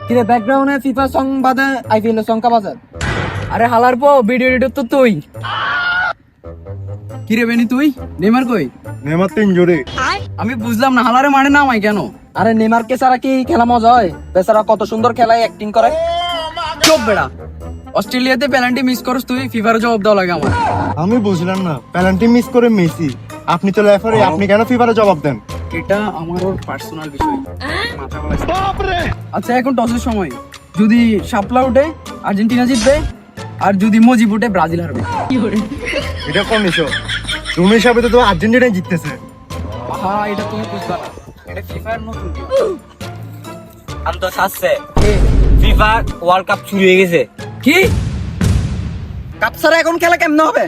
কিরে ব্যাকগ্রাউন্ডে FIFA song বাজে আইপিএল এর সং কা বাজে? আরে হালার পো ভিডিও এডিটর তো তুই। কিরে বেনি তুই নেইমার কই? নেইমার তো ইনজুরি। আমি বুঝলাম না হালারে মানে নামাই কেন? আরে নেইমারকে ছাড়া কি খেলা মজা হয়? বেচারা কত সুন্দর খেলায় অ্যাক্টিং করে। চুপ বেড়া, অস্ট্রেলিয়াতে পেনাল্টি মিস করস তুই, ফিফার জবাব দেওয়া লাগে আমার। আমি বুঝলাম না, পেনাল্টি মিস করে মেসি, আপনি তো রেফারি, আপনি কেন ফিফারে জবাব দেন? এটা আমার ওর পার্সোনাল বিষয়, মাথা গলায়। আচ্ছা এখন টসের সময়, যদি শাপলা উঠে আর্জেন্টিনা জিতবে, আর যদি মজিব উঠে ব্রাজিল হারবে। এটা কোন ইস্যু? তুমি হিসাবে তো আর্জেন্টিনা জিততেছে। হ্যাঁ এটা তুমি বুঝবা না, এটা ফিফার নতুন আমি তো শাসছে ফিফা ওয়ার্ল্ড কাপ শুরু হয়ে গেছে। কি কাপ ছাড়া এখন খেলা কেমন হবে?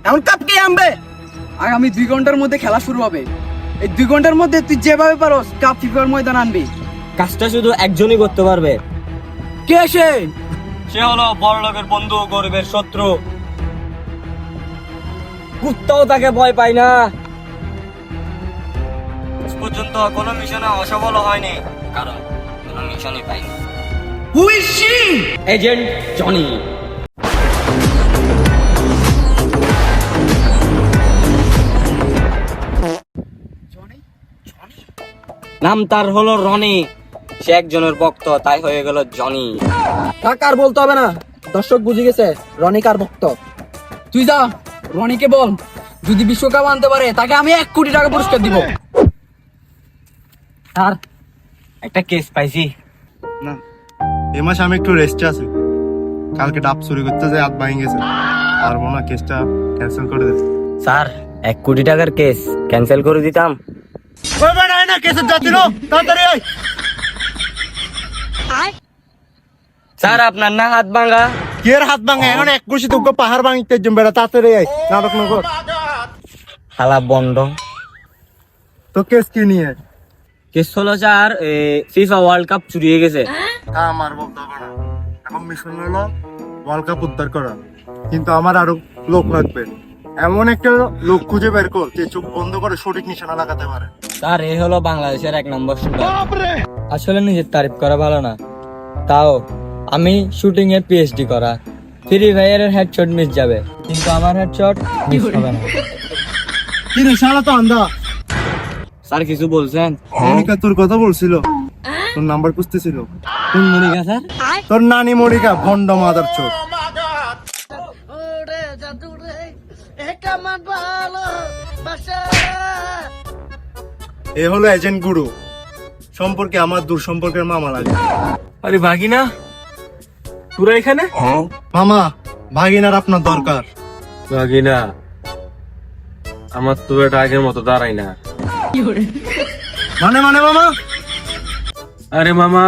এখন কাপ কে আনবে? আগামী 2 ঘন্টার মধ্যে খেলা শুরু হবে। এই 2 ঘন্টার মধ্যে তুই যেভাবে পারোস কাপ ফিফার ময়দান আনবি। কাজটা শুধু একজনই করতে পারবে। কে সে? সে হলো বড় লোকের বন্ধু, গরিবের শত্রু। কুত্তাও তাকে ভয় পায় না। আজ পর্যন্ত কোনো মিশনে অসফল হয়নি, কারণ কোনো মিশনই পাইনি। Who is she? Agent Johnny. নাম তার হলো রনি। সে একজনের ভক্ত, তাই হয়ে গেল জনি। থাক আর বলতে হবে না, দর্শক বুঝে গেছে রনি কার ভক্ত। তুই যা রনিকে বল, যদি বিশ্বকাপ আনতে পারে তাকে আমি 1 কোটি টাকা পুরস্কার দিব। আর একটা কেস পাইছি। না, এই মাসে আমি একটু রেস্টে আছি। কালকে ডাব চুরি করতে যাই, হাত ভাঙে গেছে, পারবো না, কেসটা ক্যান্সেল করে দিতে। স্যার 1 কোটি টাকার কেস ক্যান্সেল করে দিতাম। ওই বেটা আয় না, কেসের যাত্রী তাড়াতাড়ি আয়। স্যার আপনার না হাত ভাঙা? কি এর হাত ভাঙে? এখন 21 তোকে পাহাড় ভাঙতে যাম, বেটা তাড়াতাড়ি আয়, নাটক না কর। হালা বন্ড। তো কেস কি নিয়ে? কেস হলো স্যার ফিফা ওয়ার্ল্ড কাপ চুরি হয়ে গেছে। আমার বলতে হবে না, এখন মিশন হলো ওয়ার্ল্ড কাপ উদ্ধার করা, কিন্তু আমার আরো লোক লাগবে। এমন একটা লোক খুঁজে বের কর যে চোখ বন্ধ করে সঠিক নিশানা লাগাতে পারে। স্যার এ হলো বাংলাদেশের 1 নম্বর শুটার। আসলে নিজের তারিফ করা ভালো না, তাও আমি শুটিং এ পিএইচডি করা। ফ্রি ফায়ারের হেডশট মিস যাবে, কিন্তু আমার হেডশট মিস হবে না। কি রে শালা তো আন্ধা? স্যার কিছু বলছেন? মনিকা তোর কথা বলছিল, তোর নাম্বার খুঁজতেছিল। কোন মনিকা স্যার? তোর নানি মনিকা, ভন্ড মাদার চোদ। এ হলো এজেন্ট গুরু, সম্পর্কে আমার দূর সম্পর্কের মামা লাগে। আরে ভাগিনা, তোরা এখানে? মামা, ভাগিনার আপনার দরকার। ভাগিনা, আমার তো এটা আগের মতো দাঁড়াই না। মানে মানে মামা, আরে মামা,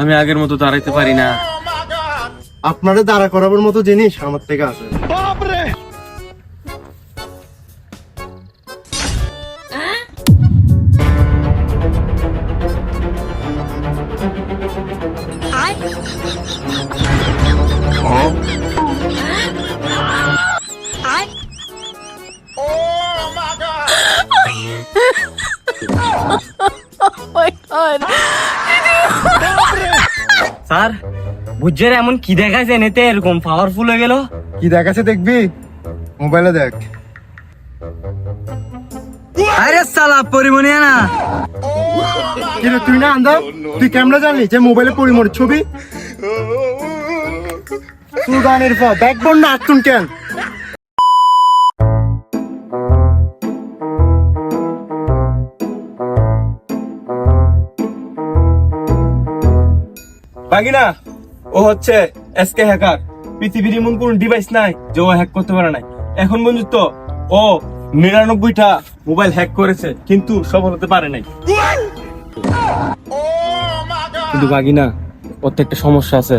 আমি আগের মতো দাঁড়াইতে পারি না। আপনারে দাঁড়া করাবার মতো জিনিস আমার থেকে আছে। স্যার বুঝছেন এমন কি দেখাইছেন এতে এরকম পাওয়ারফুল হয়ে গেল? কি দেখাচ্ছে দেখবি? মোবাইলে দেখ। আরে সালা পরিমনিয়া না। কি রে তুই না আন্ধা? তুই ক্যামেরা জানলি যে মোবাইলে পরিমর ছবি? সুদানের পর ব্যাকবোন না আতুন কেন? ভাগিনা, ও হচ্ছে এসকে হ্যাকার। পৃথিবীর এমন কোন ডিভাইস নাই যে ও হ্যাক করতে পারে নাই। এখন পর্যন্ত ও 99টা মোবাইল হ্যাক করেছে, কিন্তু সফল হতে পারে নাই। কিন্তু ভাগিনা, ওর তো একটা সমস্যা আছে।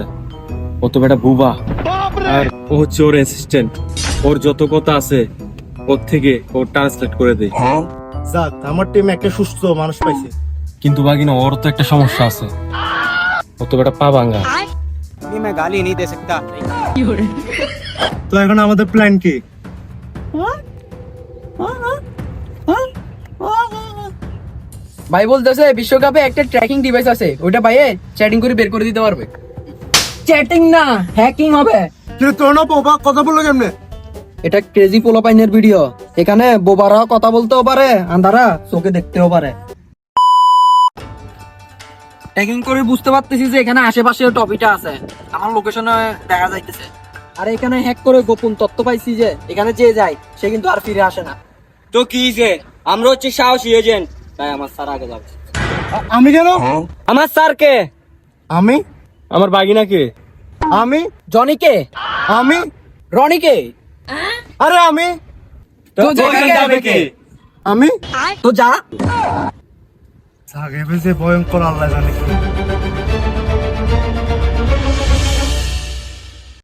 ও তো বেটা বুবা, আর ও হচ্ছে ওর অ্যাসিস্ট্যান্ট। ওর যত কথা আছে ওর থেকে ও ট্রান্সলেট করে দেয়। যাক, আমার টিমে একটা সুস্থ মানুষ পাইছে। কিন্তু ভাগিনা, ওর তো একটা সমস্যা আছে। ও তো বেটা পা ভাঙ্গা। তো এখন আমাদের প্ল্যান কি? ভাই বলতেছে বিশ্বকাপে একটা ট্র্যাকিং ডিভাইস আছে, ওইটা ভাইয়ে চ্যাটিং করে বের করে দিতে পারবে। চ্যাটিং না, হ্যাকিং হবে। কিন্তু তোর না বাবা কথা বললো কেমনে? এটা ক্রেজি পোলাপাইনের ভিডিও, এখানে বোবারা কথা বলতেও পারে, আন্ধারা চোখে দেখতেও পারে। ট্র্যাকিং করে বুঝতে পারতেছি যে এখানে আশেপাশে টপিটা আছে, আমার লোকেশনে দেখা যাইতেছে। আর এখানে হ্যাক করে গোপন তথ্য পাইছি যে এখানে যে যায় সে কিন্তু আর ফিরে আসে না। তো কি যে আমরা হচ্ছে সাহসী এজেন্ট, তাই আমার স্যার আগে যাবে। আমি কেন? আমার স্যার কে? আমি আমার বাগিনাকে। আমি জনিকে, আমি রনিকে, আরে আমি তো যেখানে যাবে কে? আমি তো যা। আগে যে ভয়ঙ্কর আল্লাহ জানে কি।